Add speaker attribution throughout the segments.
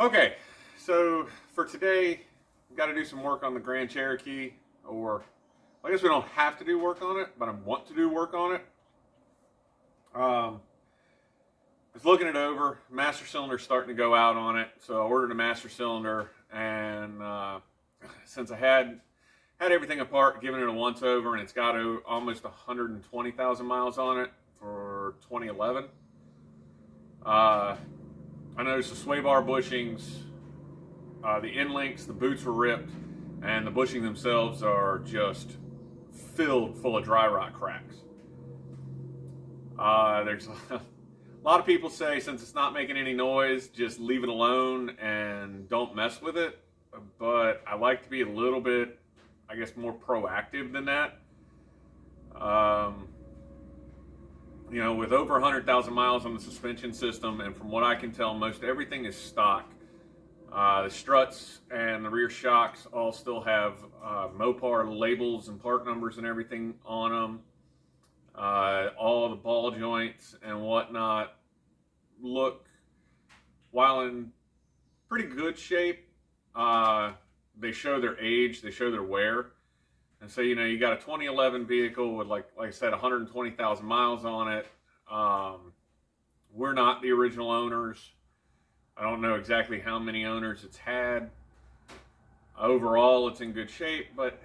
Speaker 1: Okay, so for today, we've got to do some work on the Grand Cherokee, or I guess we don't have to do work on it, but I want to do work on it. I was looking it over. Master cylinder's starting to go out on it, so I ordered a master cylinder, and since I had everything apart, given it a once over, and it's got almost 120,000 miles on it for 2011. I noticed the sway bar bushings, the end links, the boots were ripped, and the bushing themselves are just filled full of dry rot cracks. There's a lot of people say since it's not making any noise, just leave it alone and don't mess with it. But I like to be a little bit, I guess, more proactive than that. With over 100,000 miles on the suspension system, and from what I can tell, most everything is stock. The struts and the rear shocks all still have Mopar labels and part numbers and everything on them. All the ball joints and whatnot look, while in pretty good shape, they show their age, they show their wear. And so, you got a 2011 vehicle with, like I said, 120,000 miles on it. We're not the original owners. I don't know exactly how many owners it's had. Overall, it's in good shape, but,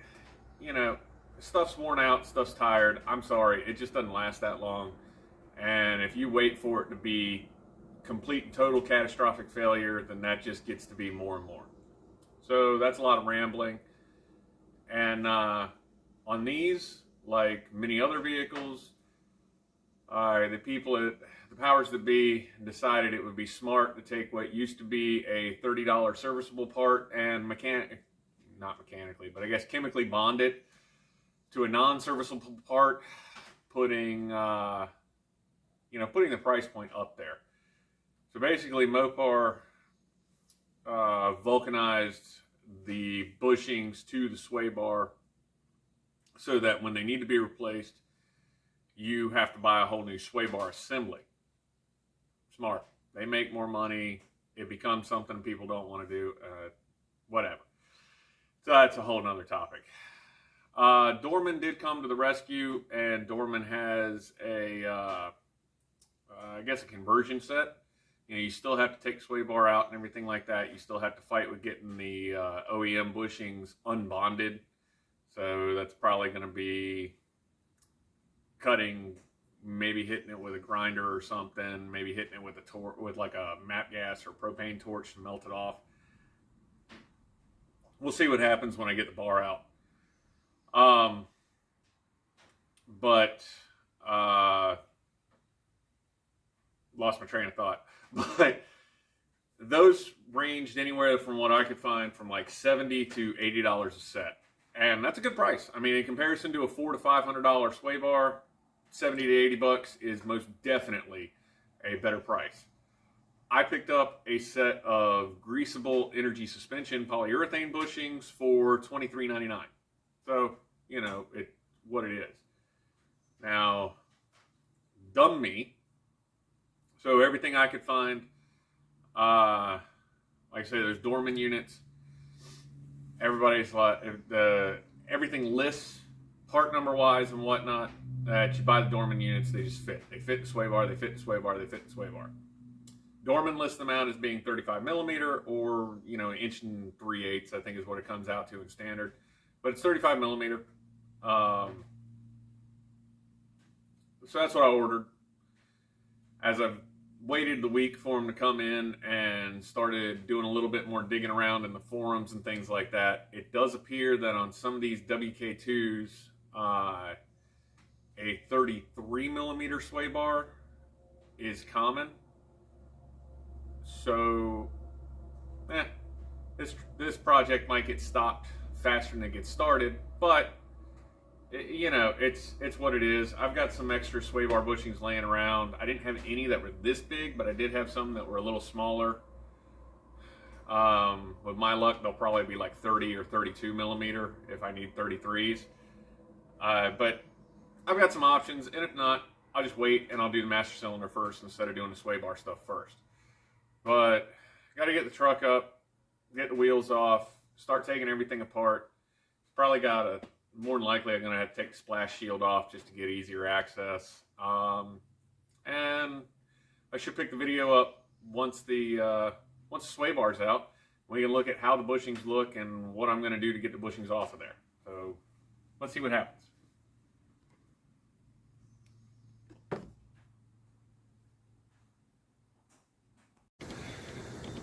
Speaker 1: stuff's worn out, stuff's tired. I'm sorry, it just doesn't last that long. And if you wait for it to be complete and total catastrophic failure, then that just gets to be more and more. So that's a lot of rambling. And on these, like many other vehicles, the powers that be decided it would be smart to take what used to be a $30 serviceable part and chemically bond it to a non-serviceable part, putting the price point up there. So basically, Mopar vulcanized the bushings to the sway bar so that when they need to be replaced, you have to buy a whole new sway bar assembly. Smart. They make more money. It becomes something people don't want to do. Whatever. So that's a whole nother topic. Dorman did come to the rescue, and Dorman has a conversion set. You still have to take sway bar out and everything like that. You still have to fight with getting the OEM bushings unbonded. So that's probably going to be cutting, maybe hitting it with a grinder or something, maybe hitting it with with like a MAP gas or propane torch to melt it off. We'll see what happens when I get the bar out. Lost my train of thought. But those ranged anywhere from what I could find from like $70 to $80 a set. And that's a good price. I mean, in comparison to a $400 to $500 sway bar, 70 to 80 bucks is most definitely a better price. I picked up a set of greasable energy suspension polyurethane bushings for $23.99. So, what it is. Now, dumb me. So everything I could find, like I say, there's Dorman units. Everybody's like, everything lists part number wise and whatnot. That you buy the Dorman units, they just fit. They fit the sway bar, they fit the sway bar, they fit the sway bar. Dorman lists them out as being 35 millimeter or, an inch and 3/8, I think is what it comes out to in standard. But it's 35 millimeter. So that's what I ordered. As I've waited the week for them to come in and started doing a little bit more digging around in the forums and things like that, it does appear that on some of these WK2s, a 33 millimeter sway bar is common. So, this project might get stopped faster than it gets started, but it's what it is. I've got some extra sway bar bushings laying around. I didn't have any that were this big, but I did have some that were a little smaller. With my luck, they'll probably be like 30 or 32 millimeter if I need 33s. But I've got some options, and if not, I'll just wait and I'll do the master cylinder first instead of doing the sway bar stuff first. But got to get the truck up, get the wheels off, start taking everything apart. Probably more than likely I'm going to have to take the splash shield off just to get easier access. And I should pick the video up once the sway bar's out. We can look at how the bushings look and what I'm going to do to get the bushings off of there. So let's see what happens.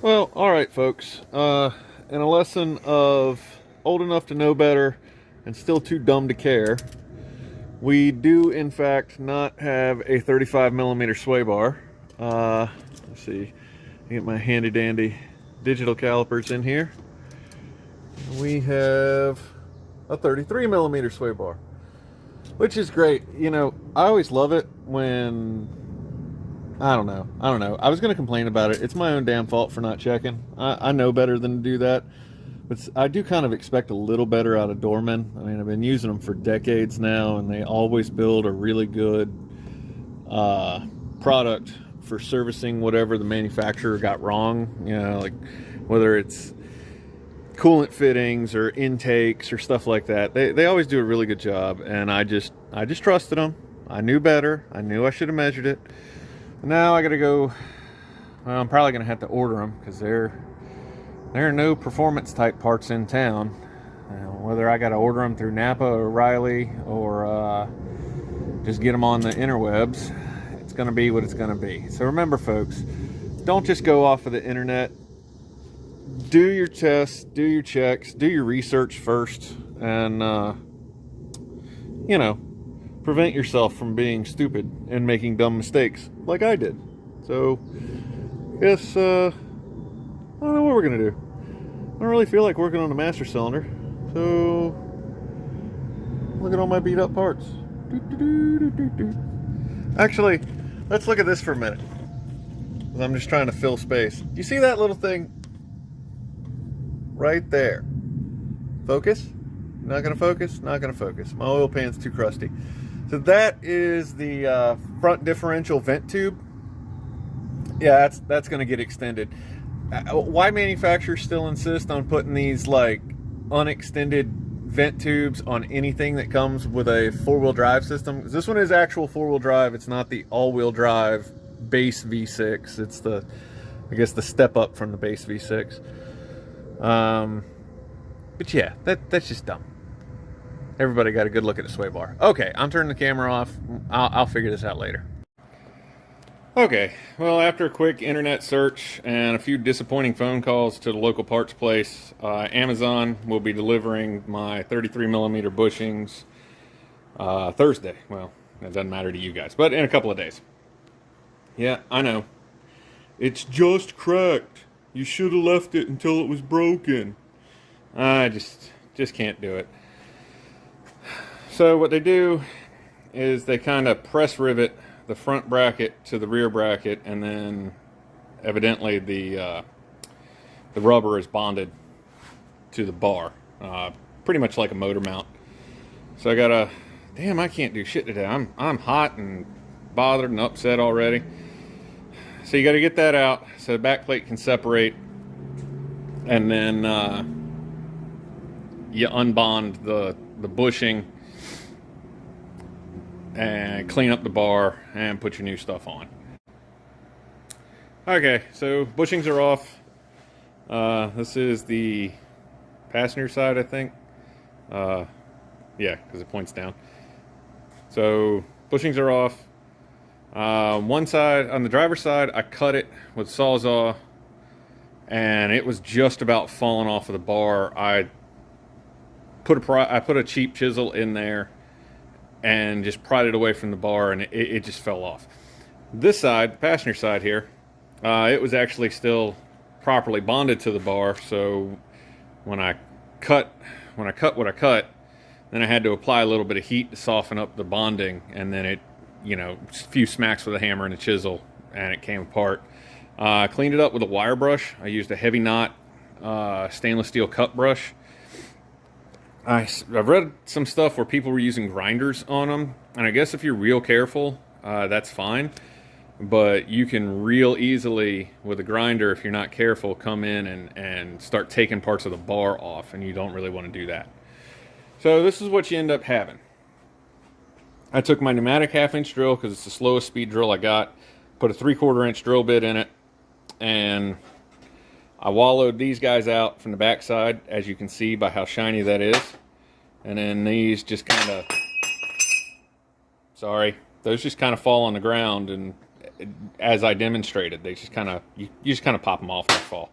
Speaker 1: Well, all right, folks. In a lesson of old enough to know better and still too dumb to care, we do, in fact, not have a 35mm sway bar. Let's see. Get my handy-dandy digital calipers in here. We have a 33mm sway bar, which is great. You know, I always love it when... I don't know. I was going to complain about it. It's my own damn fault for not checking. I know better than to do that. But I do kind of expect a little better out of Dorman. I mean, I've been using them for decades now, and they always build a really good product for servicing whatever the manufacturer got wrong. You know, like whether it's coolant fittings or intakes or stuff like that. They always do a really good job, and I just trusted them. I knew better. I knew I should have measured it. Now I gotta go. Well, I'm probably gonna have to order them because there are no performance type parts in town. Whether I gotta order them through Napa or Riley or just get them on the interwebs, it's gonna be what it's gonna be. So remember, folks, don't just go off of the internet. Do your tests, do your checks, do your research first, and you know, prevent yourself from being stupid and making dumb mistakes like I did. So, yes, I don't know what we're gonna do. I don't really feel like working on the master cylinder, so look at all my beat up parts. Actually, let's look at this for a minute. I'm just trying to fill space. You see that little thing right there? Focus? Not gonna focus? Not gonna focus. My oil pan's too crusty. So that is the front differential vent tube. Yeah, that's going to get extended. Why manufacturers still insist on putting these like unextended vent tubes on anything that comes with a four-wheel drive system? This one is actual four-wheel drive. It's not the all-wheel drive base V6. It's the, I guess, the step up from the base V6. But yeah, that's just dumb. Everybody got a good look at the sway bar. Okay, I'm turning the camera off. I'll figure this out later. Okay, well, after a quick internet search and a few disappointing phone calls to the local parts place, Amazon will be delivering my 33mm bushings Thursday. Well, that doesn't matter to you guys, but in a couple of days. Yeah, I know. It's just cracked. You should have left it until it was broken. I just can't do it. So what they do is they kind of press rivet the front bracket to the rear bracket, and then evidently the rubber is bonded to the bar, pretty much like a motor mount. So I gotta, damn, I can't do shit today. I'm hot and bothered and upset already. So you got to get that out so the back plate can separate, and then you unbond the bushing and clean up the bar and put your new stuff on. Okay, so bushings are off. This is the passenger side, I think. Yeah, because it points down. So bushings are off. One side, on the driver's side, I cut it with Sawzall, and it was just about falling off of the bar. I put a cheap chisel in there and just pried it away from the bar, and it just fell off. This side, the passenger side here, it was actually still properly bonded to the bar, so when I cut what I cut, then I had to apply a little bit of heat to soften up the bonding, and then it, you know, a few smacks with a hammer and a chisel, and it came apart. I cleaned it up with a wire brush. I used a heavy knot stainless steel cut brush. I've read some stuff where people were using grinders on them, and I guess if you're real careful, that's fine. but you can real easily, with a grinder, if you're not careful, come in and start taking parts of the bar off, and you don't really want to do that. So this is what you end up having. I took my pneumatic 1/2-inch drill because it's the slowest speed drill I got, put a 3/4 inch drill bit in it, and I wallowed these guys out from the backside, as you can see by how shiny that is. And then these just kind of, those just kind of fall on the ground, and as I demonstrated, they just kind of, you just kind of pop them off and they fall.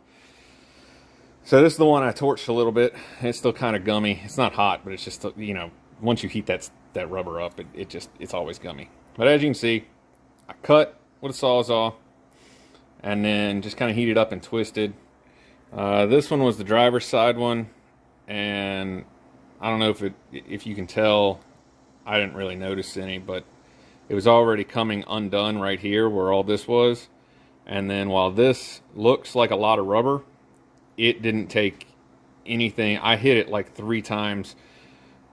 Speaker 1: So this is the one I torched a little bit. It's still kind of gummy. It's not hot, but it's just, you know, once you heat that rubber up, it's always gummy. But as you can see, I cut with a Sawzall and then just kind of heated up and twisted. This one was the driver's side one, and I don't know if you can tell, I didn't really notice any, but it was already coming undone right here where all this was. And then while this looks like a lot of rubber, it didn't take anything. I hit it like 3 times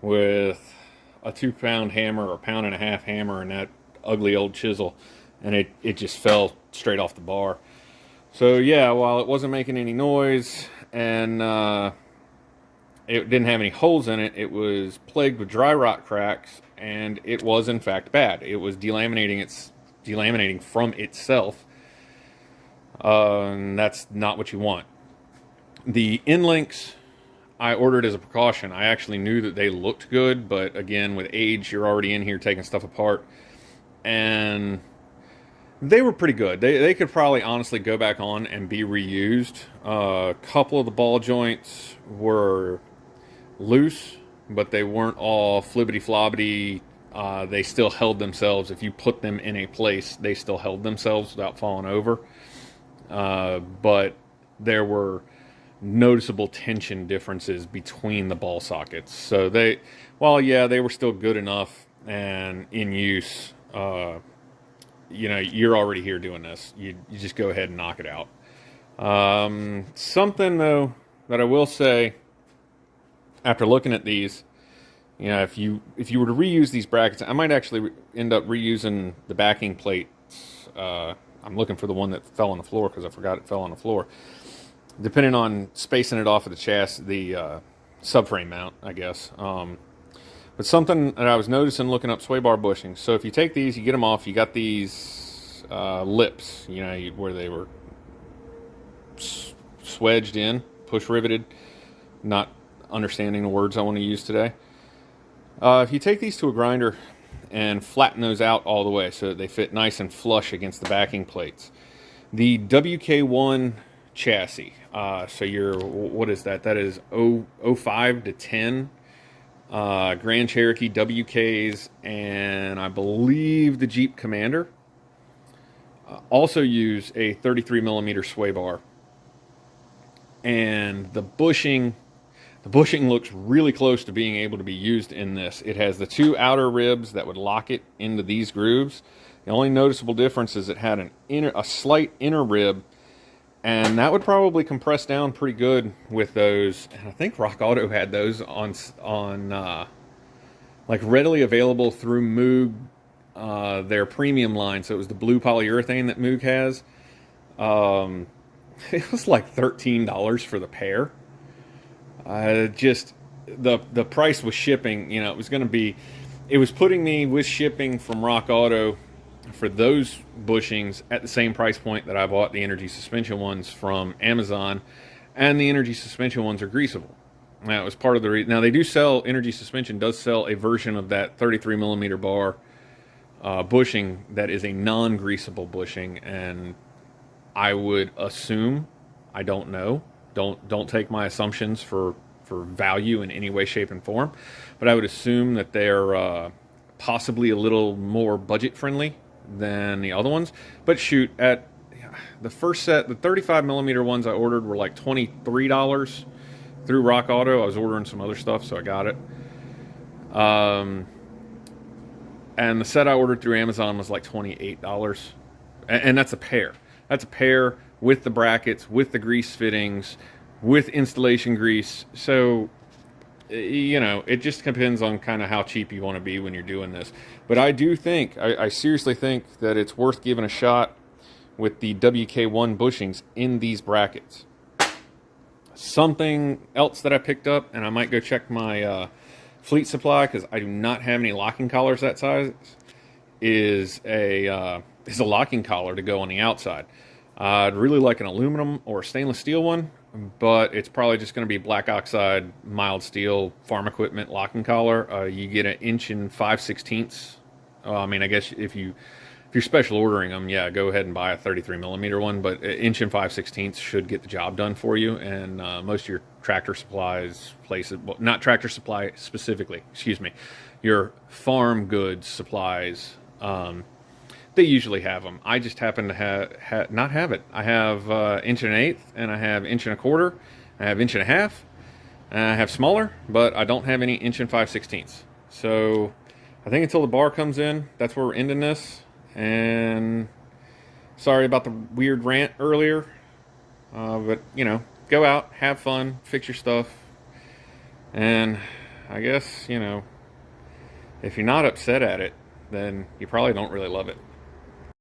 Speaker 1: with a 2-pound hammer or 1.5-pound hammer and that ugly old chisel, and it just fell straight off the bar. So yeah, while it wasn't making any noise and it didn't have any holes in it, it was plagued with dry rot cracks, and it was in fact bad. It was delaminating from itself, and that's not what you want. The end links I ordered as a precaution. I actually knew that they looked good, but again, with age, you're already in here taking stuff apart, and they were pretty good. They could probably honestly go back on and be reused. A couple of the ball joints were loose, but they weren't all flibbity-flobbity. They still held themselves. If you put them in a place, they still held themselves without falling over. But there were noticeable tension differences between the ball sockets. So they were still good enough and in use. You know, you're already here doing this. You just go ahead and knock it out. Something though that I will say, after looking at these, you know, if you were to reuse these brackets, I might actually end up reusing the backing plates. I'm looking for the one that fell on the floor because I forgot it fell on the floor. Depending on spacing it off of the chassis, the subframe mount, I guess. But something that I was noticing looking up sway bar bushings. So if you take these, you get them off, you got these lips, you know, where they were swedged in, push riveted, not understanding the words I want to use today. If you take these to a grinder and flatten those out all the way so that they fit nice and flush against the backing plates. The WK1 chassis, so what is that? That is 05 to 10 Grand Cherokee WKs, and I believe the Jeep Commander also use a 33 millimeter sway bar, and the bushing looks really close to being able to be used in this. It has the 2 outer ribs that would lock it into these grooves. The only noticeable difference is it had a slight inner rib, and that would probably compress down pretty good with those. And I think Rock Auto had those on like readily available through Moog, their premium line. So it was the blue polyurethane that Moog has. It was like $13 for the pair. Just the price with shipping, you know, it was putting me with shipping from Rock Auto for those bushings at the same price point that I bought the energy suspension ones from Amazon, and the energy suspension ones are greasable. That was part of the reason. Now they do sell, energy suspension does sell a version of that 33 millimeter bar bushing that is a non-greasable bushing, and I would assume, I don't know, don't take my assumptions for value in any way, shape, and form, but I would assume that they're possibly a little more budget friendly than the other ones. But shoot, at the first set, the 35 millimeter ones I ordered were like $23 through Rock Auto. I was ordering some other stuff, so I got it. And the set I ordered through Amazon was like $28. And that's a pair. That's a pair with the brackets, with the grease fittings, with installation grease. So you know, it just depends on kind of how cheap you want to be when you're doing this. But I do think, I seriously think that it's worth giving a shot with the WK1 bushings in these brackets. Something else that I picked up, and I might go check my fleet supply because I do not have any locking collars that size, is a locking collar to go on the outside. I'd really like an aluminum or a stainless steel one, but it's probably just going to be black oxide, mild steel, farm equipment locking collar. You get 1 5/16". I mean, I guess if you're special ordering them, yeah, go ahead and buy a 33 millimeter one, but 1 5/16" should get the job done for you. And most of your tractor supplies places, well, not tractor supply specifically, excuse me, your farm goods supplies, they usually have them. I just happen to not have it. I have 1 1/8", and I have 1 1/4", I have 1 1/2", and I have smaller, but I don't have any 1 5/16". So I think until the bar comes in, that's where we're ending this. And sorry about the weird rant earlier, but you know, go out, have fun, fix your stuff, and I guess, you know, if you're not upset at it, then you probably don't really love it.